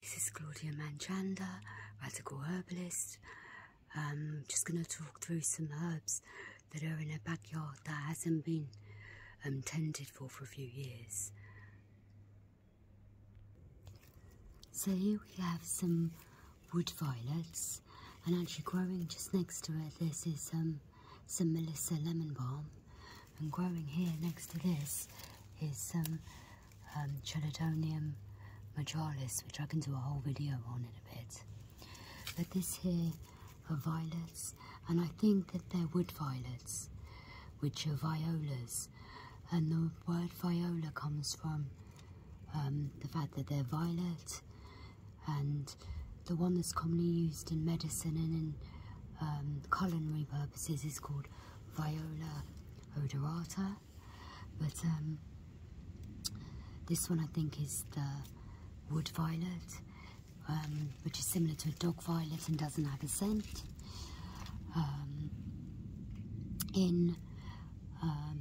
This is Claudia Manchanda, radical herbalist. Just going to talk through some herbs that are in a backyard that hasn't been tended for a few years. So here we have some wood violets, and actually growing just next to it this is some Melissa lemon balm, and growing here next to this is some Chelidonium majalis, which I can do a whole video on in a bit. But this here are violets, and I think that they're wood violets, which are violas, and the word viola comes from the fact that they're violet, and the one that's commonly used in medicine and in culinary purposes is called Viola odorata, but this one I think is the wood violet, which is similar to a dog violet and doesn't have a scent. In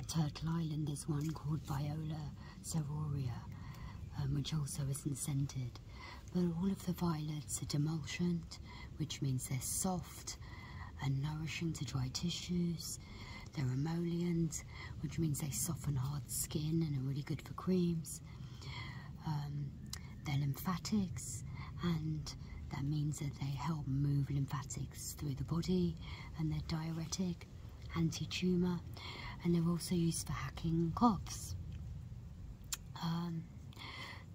Turtle Island there's one called Viola ceroria, which also isn't scented. But all of the violets are demulcent, which means they're soft and nourishing to dry tissues. They're emollients, which means they soften hard skin and are really good for creams. They're lymphatics, and that means that they help move lymphatics through the body, and they're diuretic, anti-tumour, and they're also used for hacking coughs.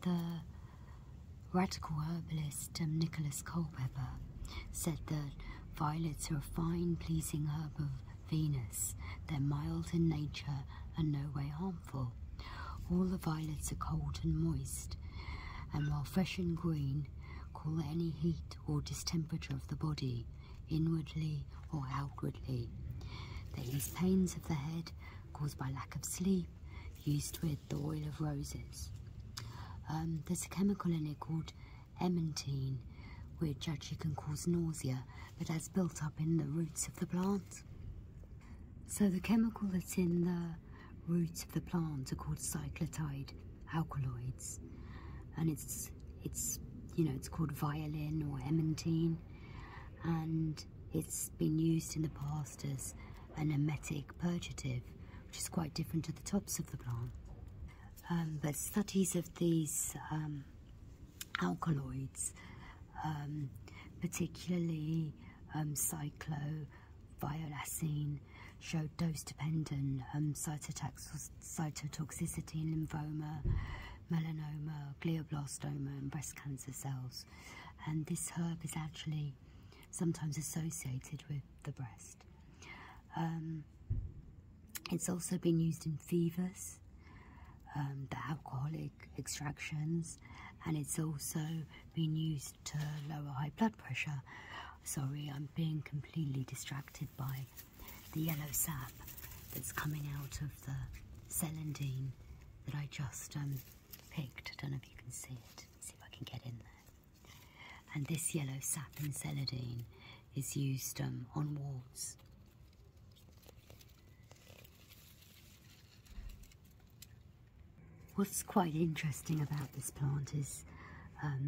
The radical herbalist Nicholas Culpeper said that violets are a fine, pleasing herb of Venus. They're mild in nature and no way harmful. All the violets are cold and moist, and while fresh and green, cool any heat or distemperature of the body, inwardly or outwardly. They ease pains of the head caused by lack of sleep, used with the oil of roses. There's a chemical in it called emmentine, which actually can cause nausea, but that's built up in the roots of the plant. So the chemical that's in the roots of the plant are called cyclotide alkaloids, and it's called violin or emmentine, and it's been used in the past as an emetic purgative, which is quite different to the tops of the plant. But studies of these alkaloids, particularly cycloviolacine, showed dose-dependent cytotoxicity in lymphoma, melanoma, glioblastoma and breast cancer cells, and this herb is actually sometimes associated with the breast. It's also been used in fevers, the alcoholic extractions, and it's also been used to lower high blood pressure. Sorry, I'm being completely distracted by the yellow sap that's coming out of the celandine that I just picked. I don't know if you can see it. See if I can get in there. And this yellow sap in celandine is used on warts. What's quite interesting about this plant is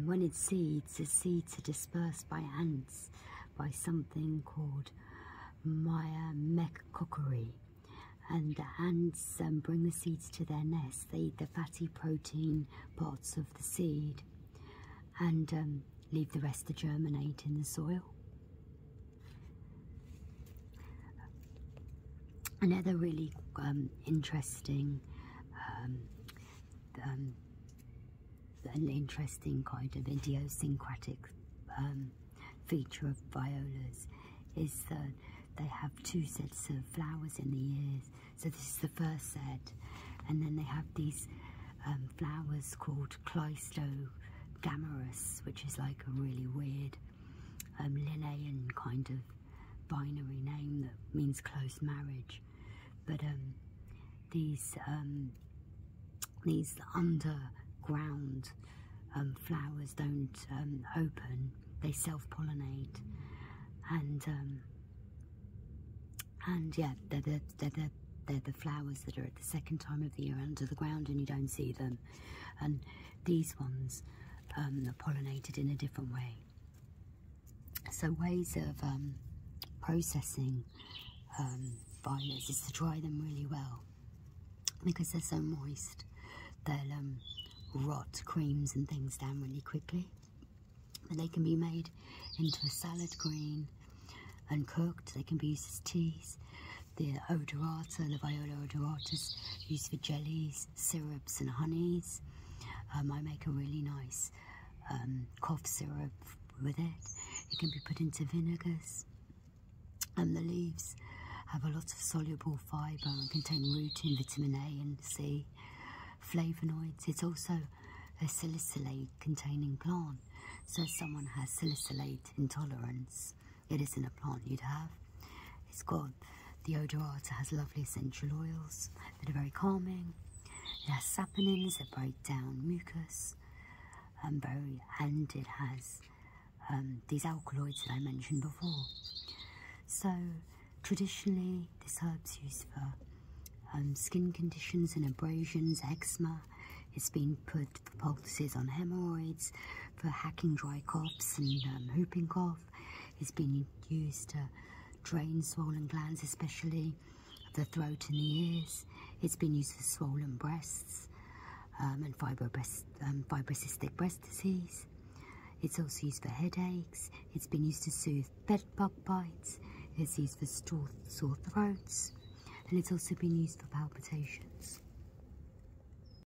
when it seeds, the seeds are dispersed by ants by something called Myrmecoccary, and the ants bring the seeds to their nest. They eat the fatty protein parts of the seed and leave the rest to germinate in the soil. Another really interesting an interesting kind of idiosyncratic feature of violas is that they have two sets of flowers in the year. So this is the first set, and then they have these flowers called Cleistogammarus, which is like a really weird Linnaean kind of binary name that means close marriage. But these underground flowers don't open, they self-pollinate, and yeah, they're the flowers that are at the second time of the year under the ground and you don't see them. And these ones pollinated in a different way. So ways of processing violets is to dry them really well, because they're so moist. They'll rot creams and things down really quickly. But they can be made into a salad green and cooked. They can be used as teas. The odorata, the Viola odorata, is used for jellies, syrups and honeys. I make a really nice cough syrup with it. It can be put into vinegars. The leaves have a lot of soluble fibre and contain rutin, vitamin A and C, flavonoids. It's also a salicylate containing plant. So if someone has salicylate intolerance, it isn't a plant you'd have. It's got, the odorata has lovely essential oils that are very calming. It has saponins that break down mucus, and it has these alkaloids that I mentioned before. So traditionally, this herb's used for skin conditions and abrasions, eczema. It's been put for poultices on hemorrhoids, for hacking dry coughs and whooping cough. It's been used to drain swollen glands, especially the throat and the ears. It's been used for swollen breasts and fibrocystic breast disease. It's also used for headaches. It's been used to soothe bed bug bites. It's used for sore throats. And it's also been used for palpitations.